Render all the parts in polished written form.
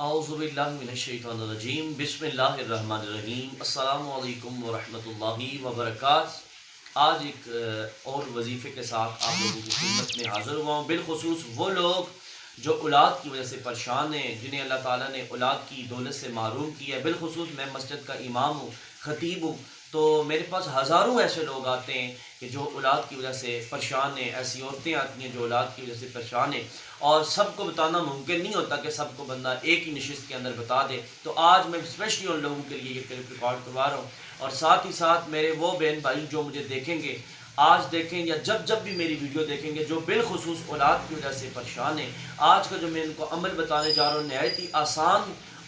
اعوذ باللہ من الشیطان الرجیم، بسم اللہ الرحمن الرحیم، السلام علیکم ورحمۃ اللہ وبرکاتہ۔ آج ایک اور وظیفے کے ساتھ آپ لوگوں کی خدمت میں حاضر ہوا ہوں، بالخصوص وہ لوگ جو اولاد کی وجہ سے پریشان ہیں، جنہیں اللہ تعالیٰ نے اولاد کی دولت سے محروم کیا ہے۔ بالخصوص میں مسجد کا امام ہوں، خطیب ہوں، تو میرے پاس ہزاروں ایسے لوگ آتے ہیں کہ جو اولاد کی وجہ سے پریشان ہیں، ایسی عورتیں آتی ہیں جو اولاد کی وجہ سے پریشان ہیں، اور سب کو بتانا ممکن نہیں ہوتا کہ سب کو بندہ ایک ہی نشست کے اندر بتا دے۔ تو آج میں اسپیشلی ان لوگوں کے لیے یہ کلپ ریکارڈ کروا رہا ہوں، اور ساتھ ہی ساتھ میرے وہ بہن بھائی جو مجھے دیکھیں گے، آج دیکھیں یا جب بھی میری ویڈیو دیکھیں گے، جو بالخصوص اولاد کی وجہ سے پریشان ہیں، آج کا جو میں ان کو عمل بتانے جا رہا ہوں نہایت ہی آسان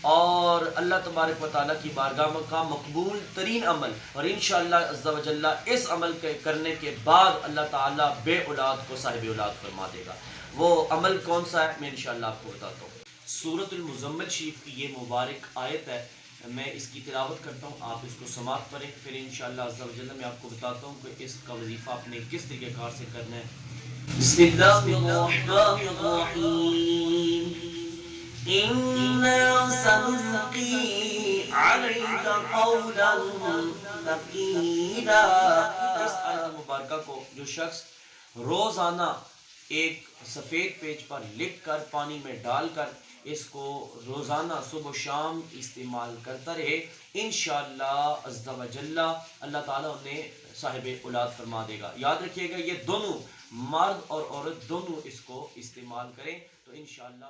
اور اللہ تبارک و تعالیٰ کی بارگاہ کا مقبول ترین عمل، اور انشاءاللہ عز و جل اس عمل کے کرنے کے بعد اللہ تعالیٰ بے اولاد کو صاحب اولاد فرما دے گا۔ وہ عمل کون سا ہے میں انشاءاللہ آپ کو بتاتا ہوں۔ سورۃ المزمل شریف کی یہ مبارک آیت ہے، میں اس کی تلاوت کرتا ہوں، آپ اس کو سماعت کریں، پھر انشاءاللہ عز و جل میں آپ کو بتاتا ہوں کہ اس کا وظیفہ آپ نے کس طریقہ کار سے کرنا ہے۔ بسم اللہ الرحمن الرحیم، إِنَّا سَنُلْقِي عَلَيْكَ قَوْلًا ثَقِيلًا۔ اس آیت مبارکہ کو جو شخص روزانہ ایک سفید پیج پر لکھ کر پانی میں ڈال کر اس کو روزانہ صبح و شام استعمال کرتا رہے، انشاءاللہ عز و جل اللہ تعالیٰ انہیں صاحب اولاد فرما دے گا۔ یاد رکھیے گا، یہ دونوں مرد اور عورت دونوں اس کو استعمال کریں تو انشاءاللہ